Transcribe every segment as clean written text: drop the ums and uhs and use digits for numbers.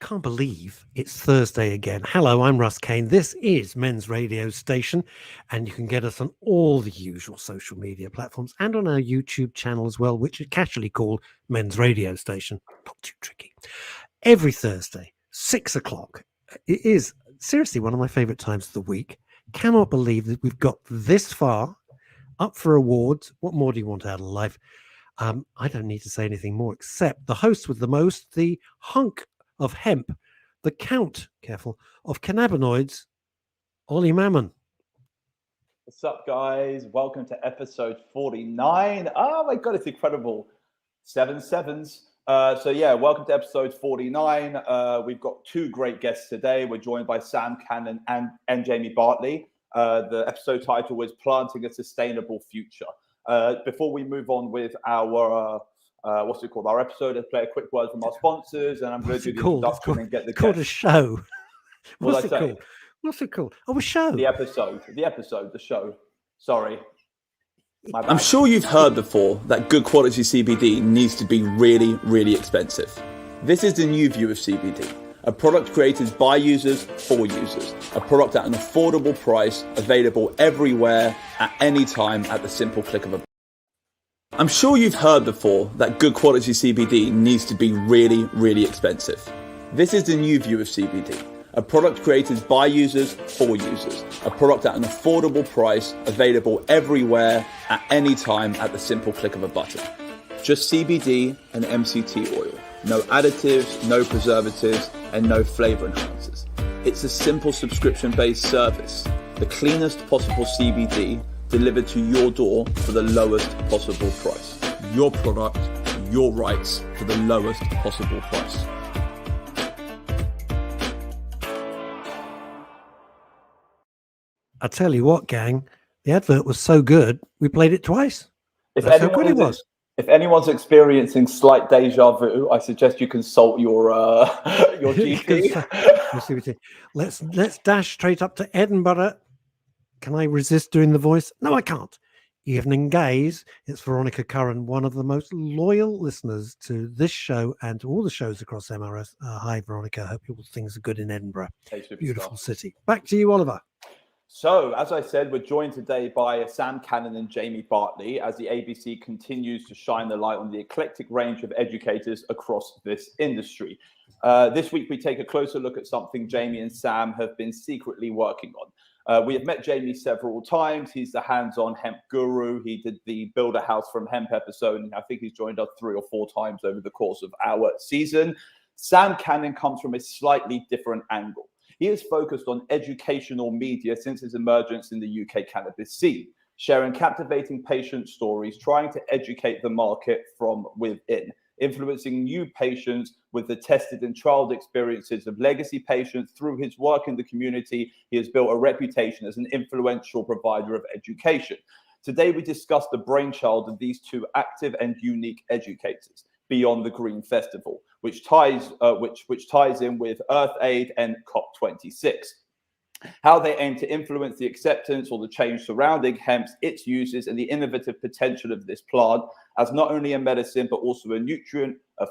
Can't believe it's Thursday again. Hello, I'm Russ Kane. This is Men's Radio Station, and you can get us on all the usual social media platforms and on our YouTube channel as well, which is casually called Men's Radio Station. Not too tricky. Every Thursday, 6 o'clock. It is seriously one of my favorite times of the week. Cannot believe that we've got this far, up for awards. What more do you want out of life? I don't need to say anything more except the host with the most, the hunk of hemp, the count, careful, of cannabinoids, Ollie Mammon. What's up, guys? Welcome to episode 49. Oh my God, it's incredible. 7 sevens. Welcome to episode 49. We've got two great guests today. We're joined by Sam Cannon and Jamie Bartley. The episode title is Planting a Sustainable Future. Before we move on with our our episode, let's play a quick word from our sponsors, and I'm going to do the introduction and get the called a show. What's it called? What's it called? Oh, a show. The show. Sorry. I'm sure you've heard before that good quality CBD needs to be really, really expensive. This is the new view of CBD. A product created by users for users. A product at an affordable price, available everywhere, at any time, at the simple click of a button. I'm sure you've heard before that good quality CBD needs to be really, really expensive. This is the new view of CBD. A product created by users for users. A product at an affordable price, available everywhere, at any time, at the simple click of a button. Just CBD and MCT oil. No additives, no preservatives, and no flavor enhancers. It's a simple subscription-based service. The cleanest possible CBD delivered to your door for the lowest possible price. Your product, your rights for the lowest possible price. I tell you what, gang, the advert was so good, we played it twice. That's how good it was. If anyone's experiencing slight deja vu, I suggest you consult your GP. Let's dash straight up to Edinburgh. Can I resist doing the voice? No, I can't. Evening Gaze. It's Veronica Curran, one of the most loyal listeners to this show and to all the shows across MRS. Hi, Veronica. I hope things are good in Edinburgh. Beautiful city. Back to you, Oliver. So, as I said, we're joined today by Sam Cannon and Jamie Bartley as the ABC continues to shine the light on the eclectic range of educators across this industry. This week, we take a closer look at something Jamie and Sam have been secretly working on. We have met Jamie several times. He's the hands-on hemp guru. He did the Build a House from Hemp episode, and I think he's joined us 3 or 4 times over the course of our season. Sam Cannon comes from a slightly different angle. He is focused on educational media since his emergence in the UK cannabis scene, sharing captivating patient stories, trying to educate the market from within, influencing new patients with the tested and trialed experiences of legacy patients. Through his work in the community, he has built a reputation as an influential provider of education. Today, we discuss the brainchild of these two active and unique educators, Beyond the Green Festival, which ties in with Earth Aid and COP26. How they aim to influence the acceptance or the change surrounding hemp, its uses, and the innovative potential of this plant as not only a medicine, but also a nutrient, a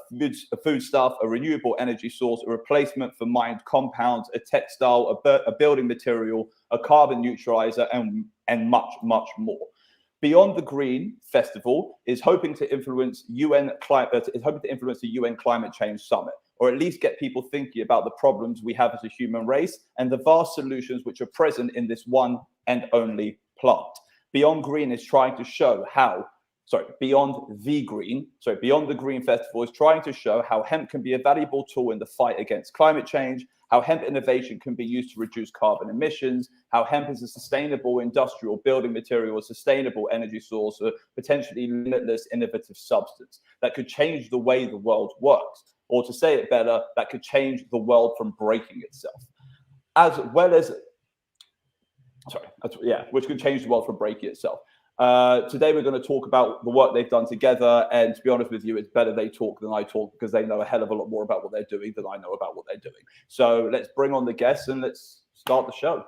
foodstuff, a renewable energy source, a replacement for mined compounds, a textile, a building material, a carbon neutralizer, and much, much more. Beyond the Green Festival is hoping to influence the UN Climate Change Summit, or at least get people thinking about the problems we have as a human race and the vast solutions which are present in this one and only plant. Beyond the Green Festival is trying to show how hemp can be a valuable tool in the fight against climate change, how hemp innovation can be used to reduce carbon emissions, how hemp is a sustainable industrial building material, a sustainable energy source, a potentially limitless innovative substance that could change the way the world works, or to say it better, that could change the world from breaking itself, which could change the world from breaking itself. Today, we're going to talk about the work they've done together. And to be honest with you, it's better they talk than I talk, because they know a hell of a lot more about what they're doing than I know about what they're doing. So let's bring on the guests and let's start the show.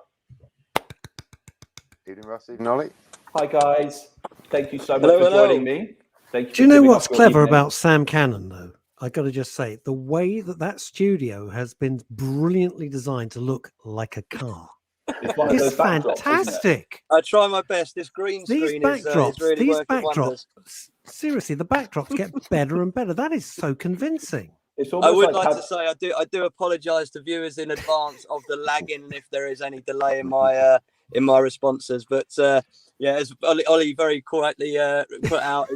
Evening, Russ. Evening, Ollie. Hi, guys. Thank you so much for joining me. Do you know what's clever about Sam Cannon, though? I got to just say, the way that studio has been brilliantly designed to look like a car. It's one of It's those backdrops, isn't it? fantastic. I try my best. This green These screen is backdrops, really working wonders. seriously, the backdrops get better and better. That is so convincing. It's I would like to say I do apologise to viewers in advance of the lagging and if there is any delay in my responses. But yeah, as Ollie very quietly put out,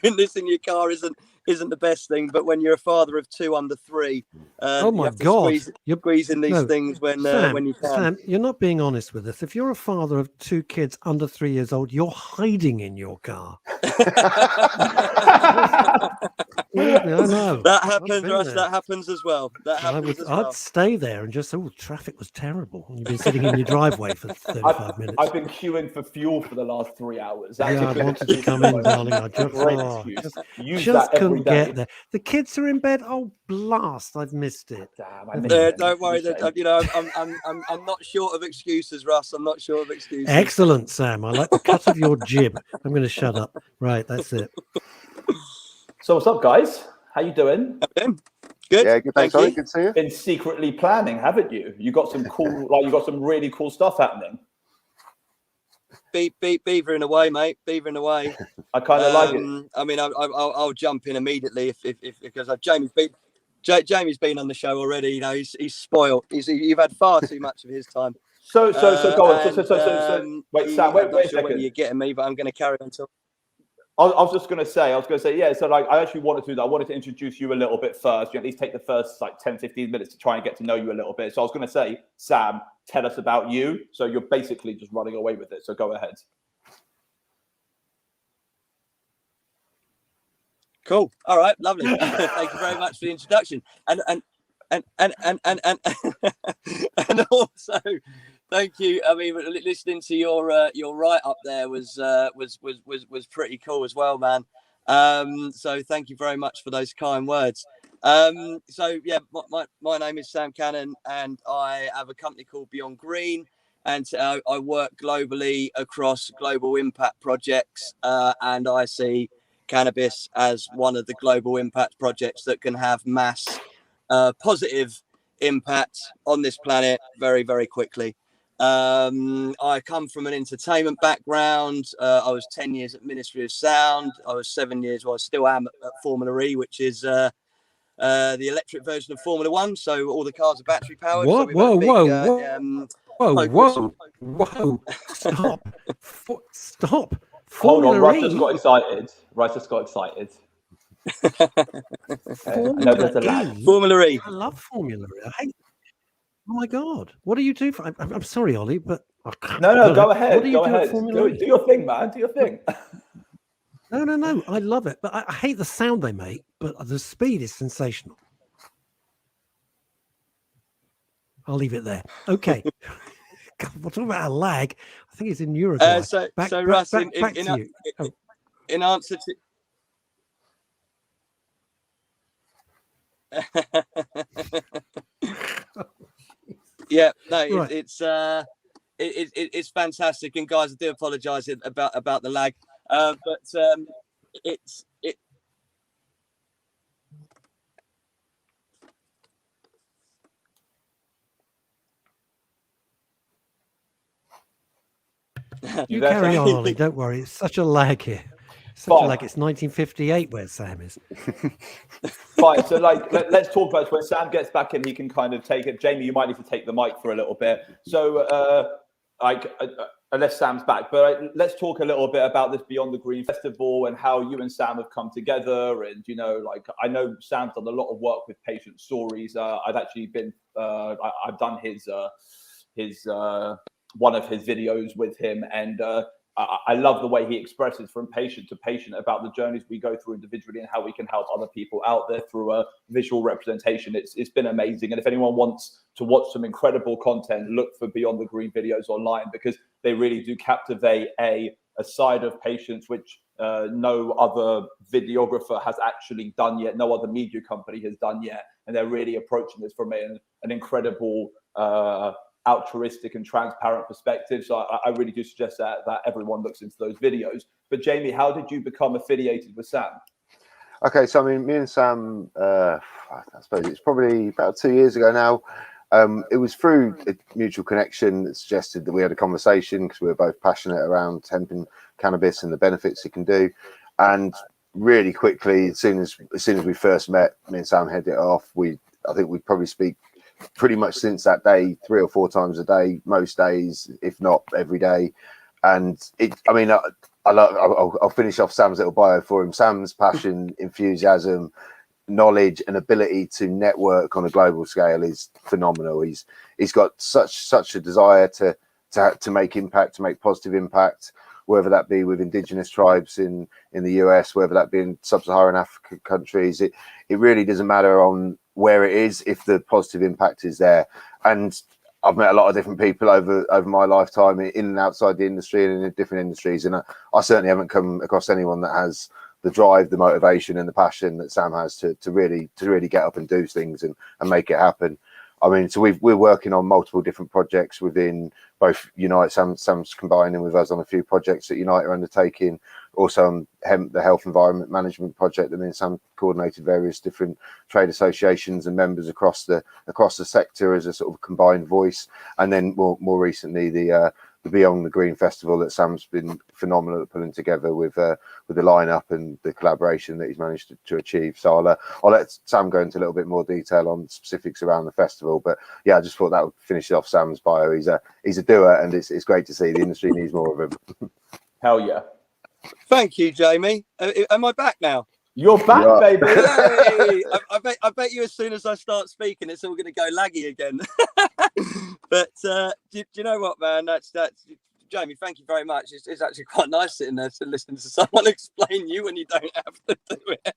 doing this in your car isn't the best thing. But when you're a father of 2 under 3, oh my you have to God, you're squeezing these things when you can. Sam, you're not being honest with us. If you're a father of 2 kids under 3 years old, you're hiding in your car. I know that happens, Russ. That happens as well. I'd stay there and just traffic was terrible. And you've been sitting in your driveway for 35 minutes. I've been queuing for fuel for the last 3 hours. I wanted to come in, darling. I just couldn't get there. The kids are in bed. Oh, blast! I've missed it. Damn, don't worry. I'm not short of excuses, Russ. I'm not short of excuses. Excellent, Sam. I like the cut of your jib. I'm going to shut up. Right, that's it. So what's up, guys? How you doing? Good. Yeah, good. Thanks, Ollie. Good to see you. Been secretly planning, haven't you? You got some cool, you got some really cool stuff happening. Beavering away, mate. Beavering away. I kind of like it. I mean, I'll jump in immediately if because Jamie's been on the show already. You know, he's spoiled. You've had far too much of his time. So go on. So wait, Sam, wait a second. Whether you're getting me, but I'm going to carry on till. I was going to say, yeah. So I actually wanted to do that. I wanted to introduce you a little bit first. You at least take the first 10, 15 minutes to try and get to know you a little bit. So I was going to say, Sam, tell us about you. So you're basically just running away with it. So go ahead. Cool. All right. Lovely. Thank you very much for the introduction. And also, thank you. I mean, listening to your write up there was pretty cool as well, man. So thank you very much for those kind words. So yeah, my name is Sam Cannon, and I have a company called Beyond Green, and I work globally across global impact projects, and I see cannabis as one of the global impact projects that can have mass positive impact on this planet very, very quickly. I come from an entertainment background. I was 10 years at Ministry of Sound. I was 7 years, well, I still am at Formula E, which is the electric version of Formula One. So all the cars are battery powered. What? So Whoa. Stop. Hold on, Russ E? just got excited. Formula E. I love Formula E. Oh my God! What do you do? I'm sorry, Ollie, but no, go ahead. What do you do at Formula E? Do your thing, man. Do your thing. No. I love it, but I hate the sound they make. But the speed is sensational. I'll leave it there. Okay. God, we're talking about a lag. I think it's in Uruguay. Russ, in answer to. Yeah, no, right. It's fantastic, and guys, I do apologise about the lag, but it's. You carry on, Ollie. Don't worry. It's such a lag here. It's 1958 where Sam is. Fine. So, let's talk about it. When Sam gets back in, he can kind of take it. Jamie, you might need to take the mic for a little bit. So, unless Sam's back, but let's talk a little bit about this Beyond the Green Festival and how you and Sam have come together. And I know Sam's done a lot of work with patient stories. I've actually been, I've done his one of his videos with him, and I love the way he expresses from patient to patient about the journeys we go through individually and how we can help other people out there through a visual representation. It's been amazing. And if anyone wants to watch some incredible content, look for Beyond the Green videos online, because they really do captivate a side of patients which no other videographer has actually done yet, no other media company has done yet. And they're really approaching this from an incredible altruistic and transparent perspective. So I really do suggest that everyone looks into those videos. But Jamie, how did you become affiliated with Sam? Okay, so I mean, me and Sam, I suppose it's probably about 2 years ago now. It was through a mutual connection that suggested that we had a conversation because we were both passionate around hemp and cannabis and the benefits it can do. And really quickly, as soon as we first met, me and Sam hit it off. I think we probably speak pretty much since that day, 3 or 4 times a day, most days, if not every day. And I'll finish off Sam's little bio for him. Sam's passion, enthusiasm, knowledge, and ability to network on a global scale is phenomenal. He's got such a desire to make impact, to make positive impact, whether that be with indigenous tribes in the US, whether that be in sub-Saharan African countries. It really doesn't matter on where it is if the positive impact is there. And I've met a lot of different people over my lifetime in and outside the industry and in different industries, and I certainly haven't come across anyone that has the drive, the motivation, and the passion that Sam has to really get up and do things and make it happen. I mean, so we're working on multiple different projects within both Unite. Sam's combining with us on a few projects that Unite are undertaking. Also on Hemp, the Health Environment Management Project, that me and Sam coordinated various different trade associations and members across the sector as a sort of combined voice. And then more recently, the Beyond the Green Festival that Sam's been phenomenal at pulling together with the lineup and the collaboration that he's managed to achieve. So I'll let Sam go into a little bit more detail on specifics around the festival. But yeah, I just thought that would finish off Sam's bio. He's a doer, and it's great to see. The industry needs more of him. Hell yeah! Thank you, Jamie. Am I back now? You're back, baby. Hey, I bet you as soon as I start speaking, it's all going to go laggy again. But do you know what, man? That's Jamie. Thank you very much. It's actually quite nice sitting there to listen to someone explain you when you don't have to do it.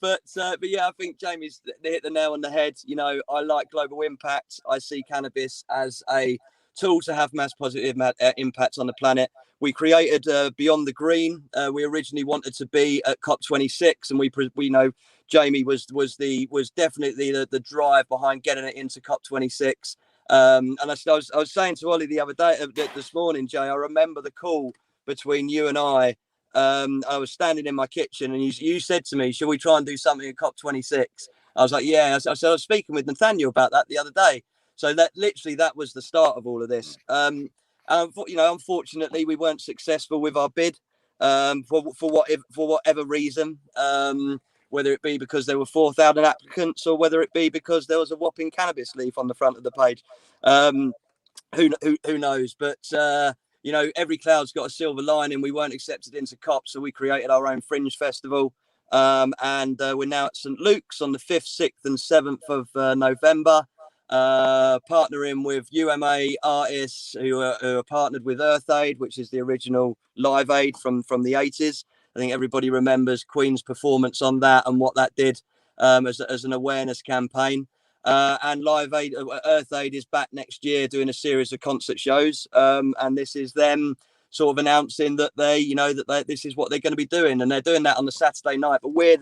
But yeah, I think Jamie's hit the nail on the head. You know, I like global impact. I see cannabis as a tool to have mass positive impact on the planet. We created Beyond the Green. We originally wanted to be at COP26, and we know Jamie was definitely the drive behind getting it into COP26. And I was saying to Ollie the other day, this morning, Jay, I remember the call between you and I. I was standing in my kitchen, and you said to me, "Shall we try and do something at COP26?" I was like, "Yeah." I was speaking with Nathaniel about that the other day. So that was the start of all of this. You know, unfortunately, we weren't successful with our bid for whatever reason, whether it be because there were 4,000 applicants or whether it be because there was a whopping cannabis leaf on the front of the page. Who knows? But you know, every cloud's got a silver lining. We weren't accepted into COP, so we created our own fringe festival. And we're now at St. Luke's on the 5th, 6th, and 7th of November. Partnering with UMA artists who are partnered with Earth Aid, which is the original Live Aid from the 80s. I think everybody remembers Queen's performance on that and what that did as an awareness campaign. And Live Aid, Earth Aid is back next year doing a series of concert shows. And this is them sort of announcing that this is what they're going to be doing, and they're doing that on the Saturday night. But we're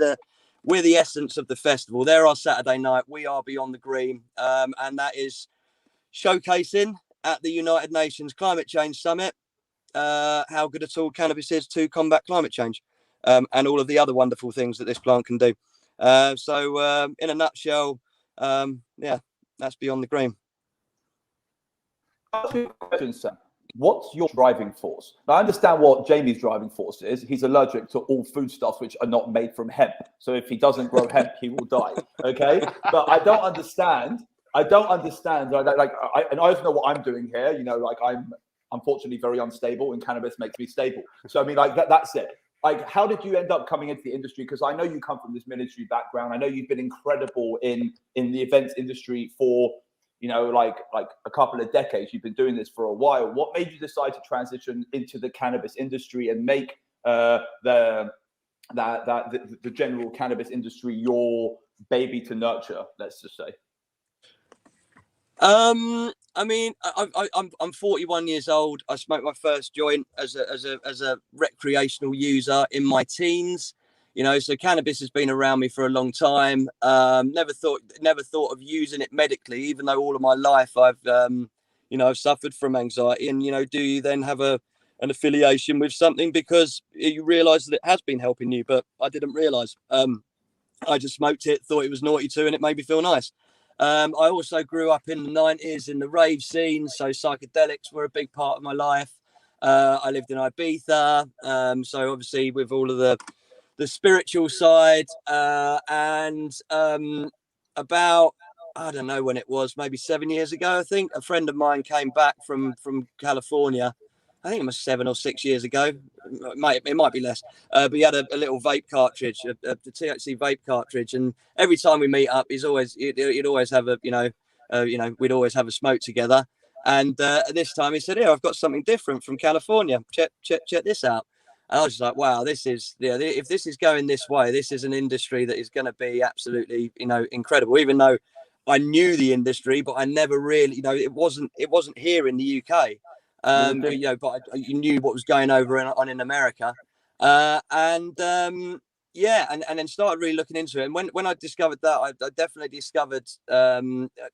the essence of the festival. They're our Saturday night. We are Beyond the Green. And that is showcasing at the United Nations Climate Change Summit how good a tool cannabis is to combat climate change and all of the other wonderful things that this plant can do. So in a nutshell, yeah, that's Beyond the Green. Question, Sam. What's your driving force? Now, I understand what Jamie's driving force is. He's allergic to all foodstuffs which are not made from hemp. So if he doesn't grow hemp, he will die. Okay, but I don't understand. And I also know what I'm doing here. You know, like I'm unfortunately very unstable, and cannabis makes me stable. So I mean, like that's it. Like, how did you end up coming into the industry? Because I know you come from this military background. I know you've been incredible in the events industry for, you know, like a couple of decades. You've been doing this for a while. What made you decide to transition into the cannabis industry and make the general cannabis industry your baby to nurture? Let's just say. I mean, I'm 41 years old. I smoked my first joint as a recreational user in my teens. You know, so cannabis has been around me for a long time. Never thought of using it medically, even though all of my life I've suffered from anxiety. And, you know, do you then have a an affiliation with something because you realise that it has been helping you. But I didn't realise. I just smoked it, thought it was naughty too, and it made me feel nice. I also grew up in the 90s in the rave scene, so psychedelics were a big part of my life. I lived in Ibiza, so obviously with all of the spiritual side, and about, I don't know when it was, maybe 7 years ago, I think, a friend of mine came back from California. I think it was 7 or 6 years ago. It might be less. But he had a little vape cartridge, the THC vape cartridge, and every time we meet up, he'd always have we'd always have a smoke together. And this time he said, "Yeah, I've got something different from California. Check this out." And I was just like, "Wow, this is if this is going this way, this is an industry that is going to be absolutely incredible." Even though I knew the industry, but I never really, it wasn't here in the UK. But you knew what was going on in America, and then started really looking into it. And when I discovered that, I definitely discovered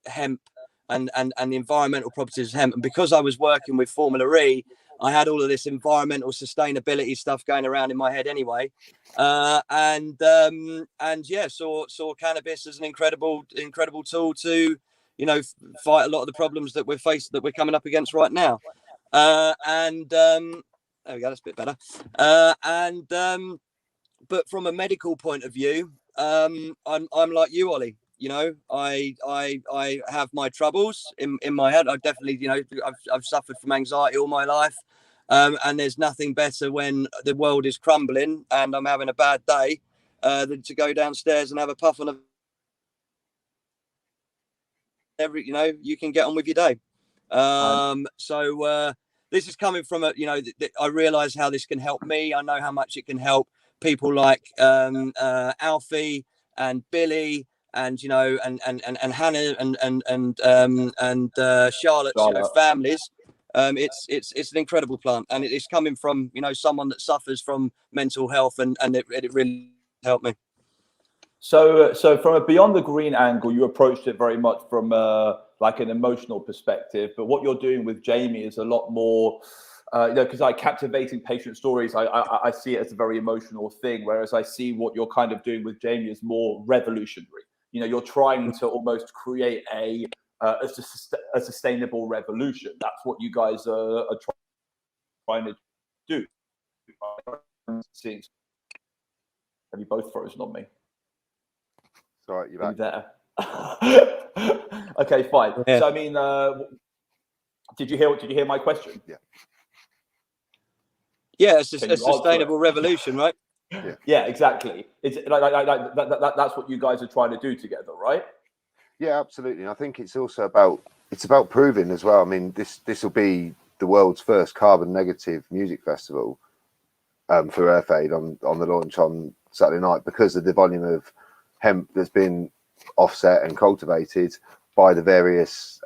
hemp and the environmental properties of hemp. And because I was working with Formula E, I had all of this environmental sustainability stuff going around in my head anyway. Saw cannabis as an incredible tool to fight a lot of the problems that we're coming up against right now. There we go, that's a bit better. But from a medical point of view, I'm like you, Ollie. I have my troubles in my head. I definitely, I've suffered from anxiety all my life. And there's nothing better when the world is crumbling and I'm having a bad day than to go downstairs and have a puff on you can get on with your day. This is coming from I realize how this can help me. I know how much it can help people like Alfie and Billy and and Hannah and Charlotte's families. It's an incredible plant, and it's coming from someone that suffers from mental health, and it really helped me. So from a beyond the green angle, you approached it very much from like an emotional perspective. But what you're doing with Jamie is a lot more, because captivating patient stories, I see it as a very emotional thing. Whereas I see what you're kind of doing with Jamie is more revolutionary. You're trying to almost create a sustainable revolution. That's what you guys are trying to do. Have you both frozen on me? Sorry, you're back. There. Okay, fine. Yeah. So I mean, did you hear my question? Yeah. Yeah, it's a sustainable revolution, right? Yeah, exactly. It's that's what you guys are trying to do together, right? Yeah, absolutely. And I think it's also about proving as well. I mean, this will be the world's first carbon negative music festival for Earth Aid on the launch on Saturday night, because of the volume of hemp that's been offset and cultivated by the various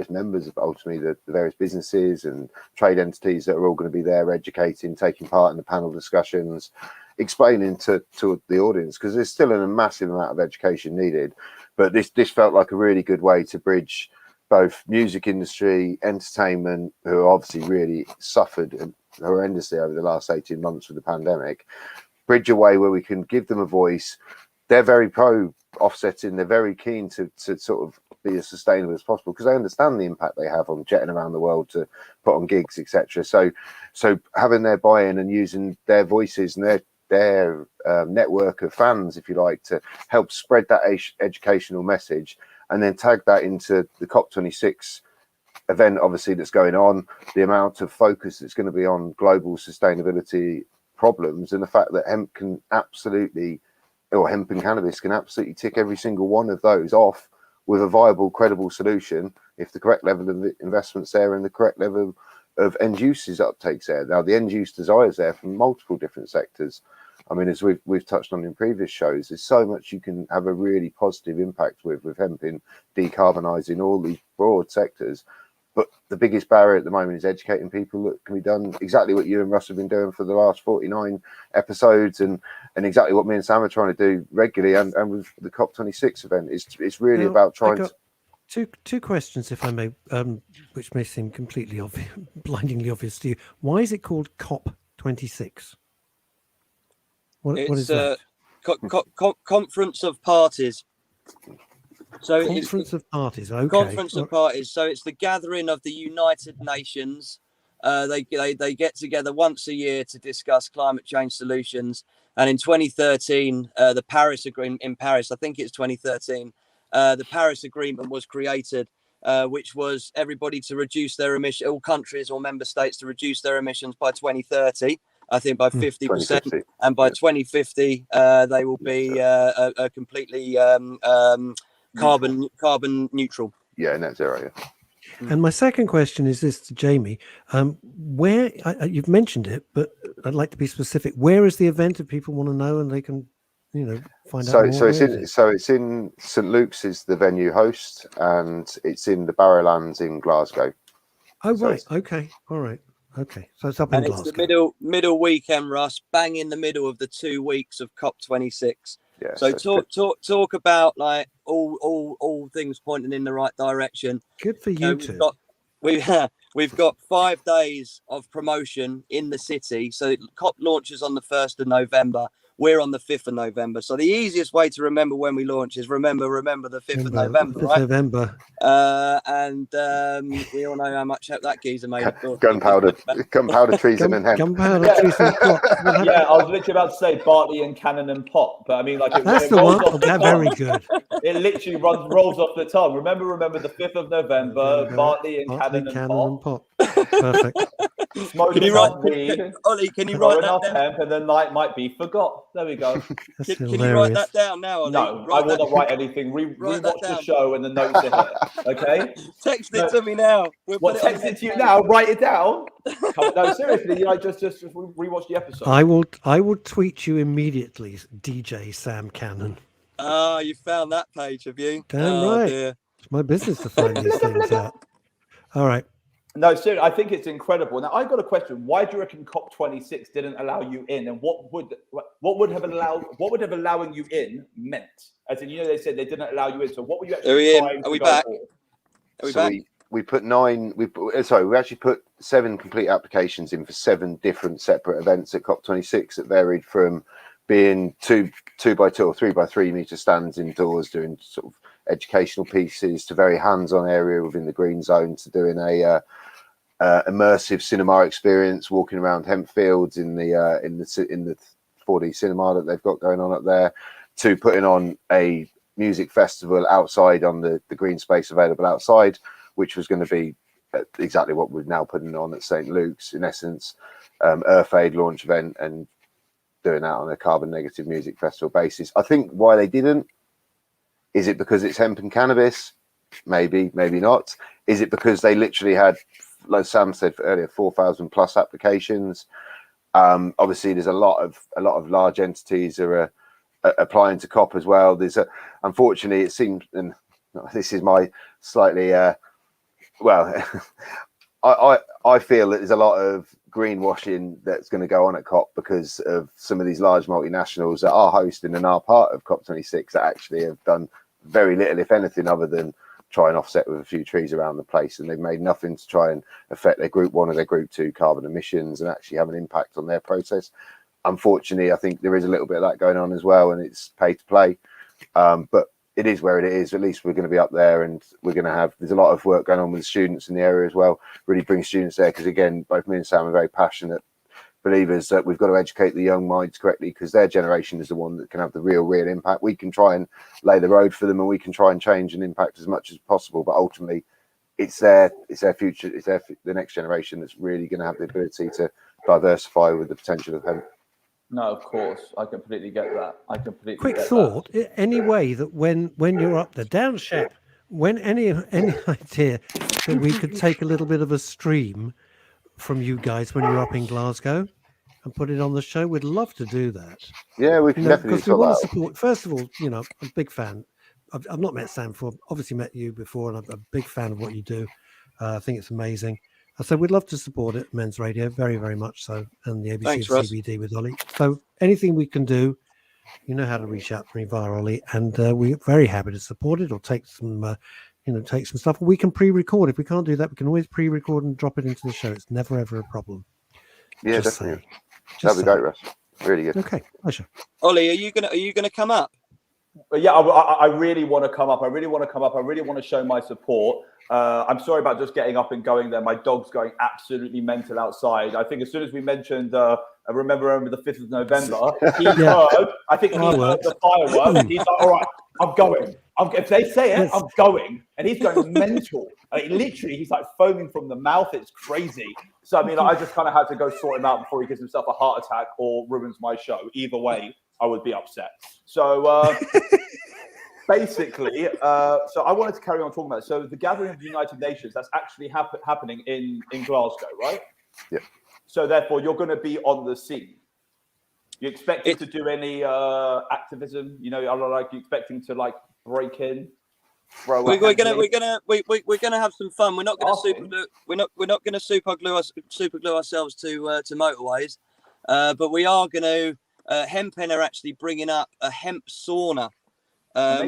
members of ultimately the various businesses and trade entities that are all going to be there educating, taking part in the panel discussions, explaining to the audience, because there's still a massive amount of education needed. But this felt like a really good way to bridge both music industry, entertainment, who obviously really suffered horrendously over the last 18 months with the pandemic, bridge a way where we can give them a voice. They're very pro offsetting. They're very keen to sort of be as sustainable as possible, because they understand the impact they have on jetting around the world to put on gigs, etc. So having their buy-in and using their voices and their network of fans, if you like, to help spread that educational message, and then tag that into the COP26 event, obviously, that's going on, the amount of focus that's going to be on global sustainability problems, and the fact that hemp and cannabis can absolutely tick every single one of those off with a viable, credible solution if the correct level of investment's there and the correct level of end users uptakes there. Now, the end use desires there from multiple different sectors. I mean, as we've touched on in previous shows, there's so much you can have a really positive impact with hemp in decarbonising all these broad sectors. But the biggest barrier at the moment is educating people that can be done exactly what you and Russ have been doing for the last 49 episodes, and exactly what me and Sam are trying to do regularly, and with the COP26 event. It's really about trying to... Two questions, if I may, which may seem completely obvious, blindingly obvious to you. Why is it called COP26? What is that? Conference of Parties. So Conference of Parties. Okay. Conference of Parties. So it's the gathering of the United Nations. They get together once a year to discuss climate change solutions. And in 2013, the Paris Agreement in Paris, I think it's 2013, the Paris Agreement was created, which was everybody to reduce their emissions, all countries or member states to reduce their emissions by 2030. I think by 50%, and by 2050 they will be a completely carbon neutral. Yeah, net zero. Yeah. And my second question is this to Jamie: where you've mentioned it, but I'd like to be specific. Where is the event if people want to know and they can, find out more? So it's in St Luke's is the venue host, and it's in the Barrowlands in Glasgow. Oh, right. Okay. All right. Okay. So it's up in Glasgow. It's the middle weekend, Russ, bang in the middle of the 2 weeks of COP26. Yeah. So talk about like all things pointing in the right direction. Good for you two. We've got 5 days of promotion in the city. So COP launches on the 1st of November. We're on the 5th of November. So the easiest way to remember when we launch is remember the 5th of November, 5th right? November. And we all know how much that geezer made of. Gunpowder treason and hemp. Gunpowder treason and pot. Yeah, I was literally about to say Bartley and Cannon and Pot, but I mean, like that's it the rolls one. off the tongue. Very good. It literally rolls off the tongue. Remember the 5th of November, Bartley and Cannon and Pot. Perfect. Can you write that down? Hemp and the night might be forgot. There we go. Can you write that down now, Ollie? No, I will not write anything. Rewatch the show and the notes are here. Okay? Text it to me now. Text it to you now? Write it down? No, seriously, just rewatch the episode. I will tweet you immediately, DJ Sam Cannon. Ah, you found that page, have you? Damn right. Dear. It's my business to find these things out. All right. No, seriously, I think it's incredible. Now, I got a question. Why do you reckon COP26 didn't allow you in, and what would have allowing you in meant? As in, they said they didn't allow you in. So, what were you actually trying to go for? Are we back? We put 9. We actually put 7 complete applications in for 7 different separate events at COP26 that varied from being 2x2 or 3x3 meter stands indoors doing sort of educational pieces to very hands-on area within the green zone to doing a immersive cinema experience, walking around hemp fields in the 4D cinema that they've got going on up there, to putting on a music festival outside on the green space available outside, which was going to be exactly what we're now putting on at St Luke's, in essence, Earth Aid launch event, and doing that on a carbon negative music festival basis. I think why they didn't, is it because it's hemp and cannabis? Maybe not. Is it because they literally had, like Sam said earlier, 4,000 plus applications? Obviously, there's a lot of large entities that are applying to COP as well. Unfortunately, it seems, and this is my slightly I feel that there's a lot of greenwashing that's going to go on at COP because of some of these large multinationals that are hosting and are part of COP26 that actually have done very little, if anything, other than try and offset with a few trees around the place, and they've made nothing to try and affect their Group 1 or their Group 2 carbon emissions and actually have an impact on their process. Unfortunately, I think there is a little bit of that going on as well, and it's pay to play. But it is where it is. At least we're going to be up there, and we're going to have, there's a lot of work going on with students in the area as well. Really bring students there, because again, both me and Sam are very passionate believers that we've got to educate the young minds correctly, because their generation is the one that can have the real impact. We can try and lay the road for them, and we can try and change and impact as much as possible, but ultimately it's their future, it's the next generation that's really going to have the ability to diversify with the potential of hemp. No, of course, I completely get that. Quick thought. Any way that when you're up there, down Shep, when any idea that we could take a little bit of a stream from you guys when you're up in Glasgow and put it on the show? We'd love to do that. Yeah, we can definitely, because we want to support. First of all, I'm a big fan. I've not met Sam before, obviously met you before, and I'm a big fan of what you do. I think it's amazing. So we'd love to support it, Men's Radio, very, very much so, and the ABC of CBD with Ollie. So anything we can do, you know how to reach out to me via Ollie, and we're very happy to support it or take some take some stuff. We can pre-record. If we can't do that, we can always pre-record and drop it into the show. It's never ever a problem. Yeah, Just definitely. Just That'd be great, Russ. Really good. Okay, pleasure. Ollie, are you gonna come up? But yeah, I really want to come up. I really want to show my support. I'm sorry about just getting up and going there. My dog's going absolutely mental outside. I think as soon as we mentioned, I remember the 5th of November, he heard, I think he heard the fireworks. He's like, all right, I'm going. If they say it, I'm going. And he's going mental. I mean, literally, he's like foaming from the mouth. It's crazy. So, I mean, I just kind of had to go sort him out before he gives himself a heart attack or ruins my show. Either way, I would be upset. So basically, so I wanted to carry on talking about it. So the gathering of the United Nations, that's actually happening in Glasgow, right? Yeah. So therefore, you're going to be on the scene. You expecting to do any activism? Like you expecting to like break in? We're gonna have some fun. We're not gonna super glue ourselves to motorways, but we are gonna. Hempen are actually bringing up a hemp sauna,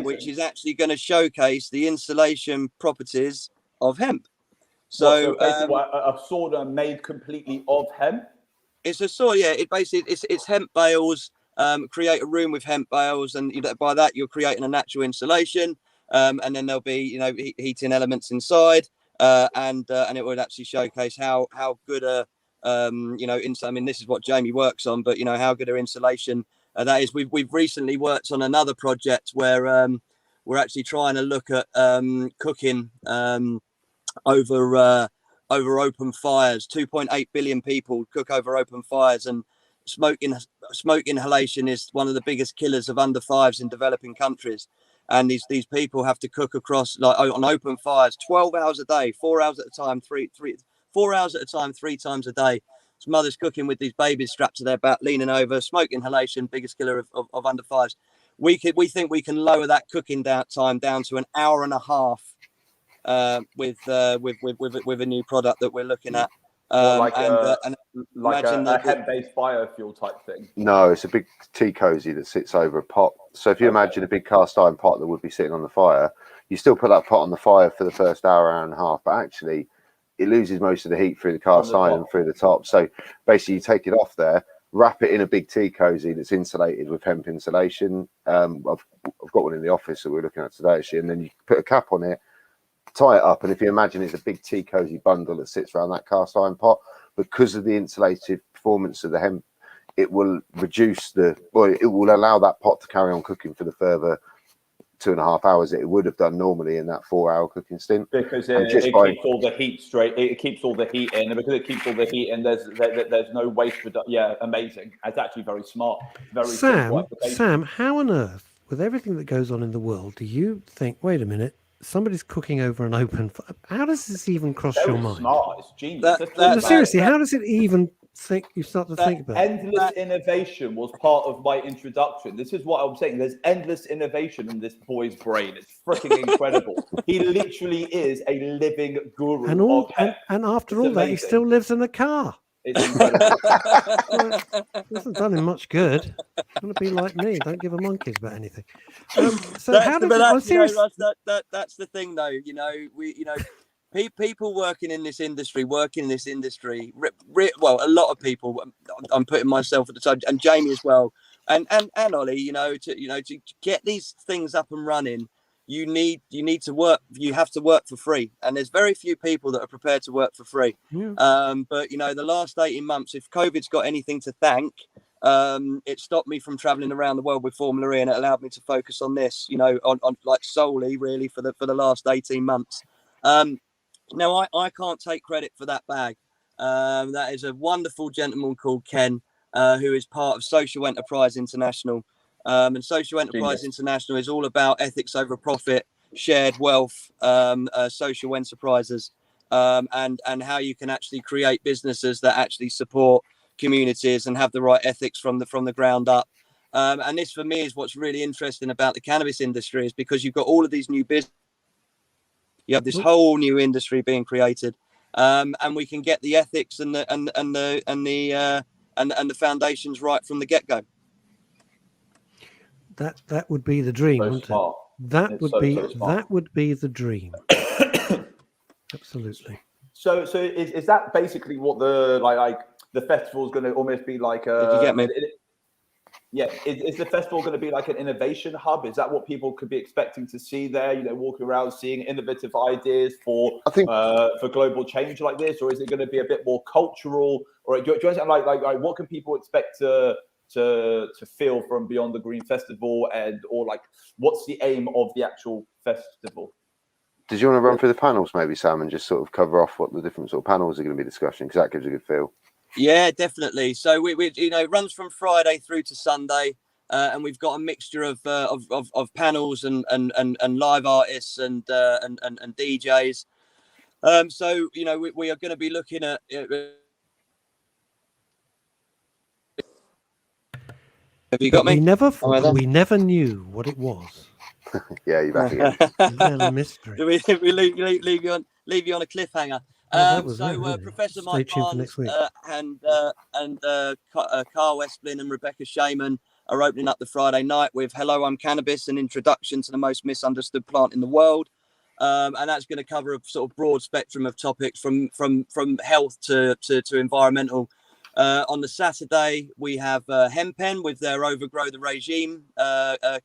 which is actually going to showcase the insulation properties of hemp. So basically, a sauna made completely of hemp. It's a sauna, yeah. It's hemp bales. Create a room with hemp bales, and by that you're creating a natural insulation. And then there'll be heating elements inside, and it would actually showcase how good a I mean, this is what Jamie works on, but how good our insulation that is. We've recently worked on another project where we're actually trying to look at cooking over open fires. 2.8 billion people cook over open fires, and smoke inhalation is one of the biggest killers of under fives in developing countries. And these people have to cook across on open fires 12 hours a day, 4 hours at a time, 4 hours at a time, 3 times a day. So mothers cooking with these babies strapped to their back, leaning over. Smoke inhalation, biggest killer of under fives. We think we can lower that cooking time down to an hour and a half with a new product that we're looking at. Like a hemp-based biofuel type thing. No, it's a big tea cozy that sits over a pot. So if you imagine a big cast iron pot that would be sitting on the fire, you still put that pot on the fire for the first hour and a half, but actually it loses most of the heat through the cast iron and through the top. So basically you take it off there, wrap it in a big tea cozy that's insulated with hemp insulation. I've got one in the office that we're looking at today actually, and then you put a cap on it, tie it up, and if you imagine it's a big tea cozy bundle that sits around that cast iron pot, because of the insulated performance of the hemp, it will it will allow that pot to carry on cooking for the further 2.5 hours that it would have done normally in that 4-hour cooking stint. Because it keeps all the heat straight. It keeps all the heat in, and because it keeps all the heat in, there's no waste. Yeah, amazing. It's actually very smart. Very Sam, how on earth, with everything that goes on in the world, do you think? Wait a minute. Somebody's cooking over an open fire. How does this even cross your mind? Smart. It's genius. Seriously, how does it even think? You start to think about endless innovation was part of my introduction. This is what I'm saying. There's endless innovation in this boy's brain. It's freaking incredible. He literally is a living guru. And after all that, he still lives in a car. It's incredible. It hasn't done him much good. Want to be like me? Don't give a monkeys about anything. So that's the thing, though. People working in this industry. Well, a lot of people. I'm putting myself at the top, and Jamie as well, and Ollie. To get these things up and running, you need to work. You have to work for free, and there's very few people that are prepared to work for free. Yeah. But the last 18 months, if COVID's got anything to thank, it stopped me from traveling around the world with Formula E, and it allowed me to focus on this, on like solely really for the last 18 months. Now I can't take credit for that bag. That is a wonderful gentleman called Ken, who is part of Social Enterprise International. And Social Enterprise International is all about ethics over profit, shared wealth, social enterprises, and how you can actually create businesses that actually support communities and have the right ethics from the ground up. And this for me is what's really interesting about the cannabis industry, is because you've got all of these new businesses. You have this whole new industry being created, and we can get the ethics and the foundations right from the get-go. That would be the dream, wouldn't it? That It's would so, be so smart. that would be the dream. Absolutely. So is that basically what the like the festival is going to almost be like? Did you get me? Yeah, is the festival going to be like an innovation hub? Is that what people could be expecting to see there? You know, walking around seeing innovative ideas for global change like this, or is it going to be a bit more cultural? Or do you understand, like what can people expect to feel from Beyond the Green Festival, or like what's the aim of the actual festival? Did you want to run through the panels, maybe, Sam, and just sort of cover off what the different sort of panels are going to be discussing, because that gives a good feel. Yeah, definitely. So we it runs from Friday through to Sunday, and we've got a mixture of panels and live artists and DJs. So we are going to be looking at. Have you got me? We never knew what it was. Yeah, you're back again. Little mystery. we leave you on a cliffhanger. Professor Stay Mike tuned for Barnes next week. and Carl Wesplin and Rebecca Shaman are opening up the Friday night with "Hello, I'm Cannabis: An Introduction to the Most Misunderstood Plant in the World," and that's going to cover a sort of broad spectrum of topics from health to environmental. On the Saturday, we have Hempen with their Overgrow the Regime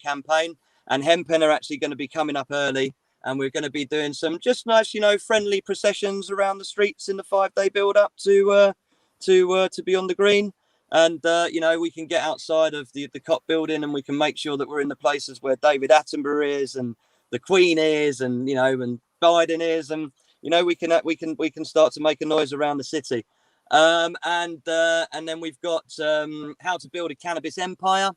campaign, and Hempen are actually going to be coming up early. And we're going to be doing some just nice, friendly processions around the streets in the 5-day build up to Beyond the Green. And, we can get outside of the COP building and we can make sure that we're in the places where David Attenborough is and the Queen is and Biden is. And, we can start to make a noise around the city. And then we've got how to build a cannabis empire.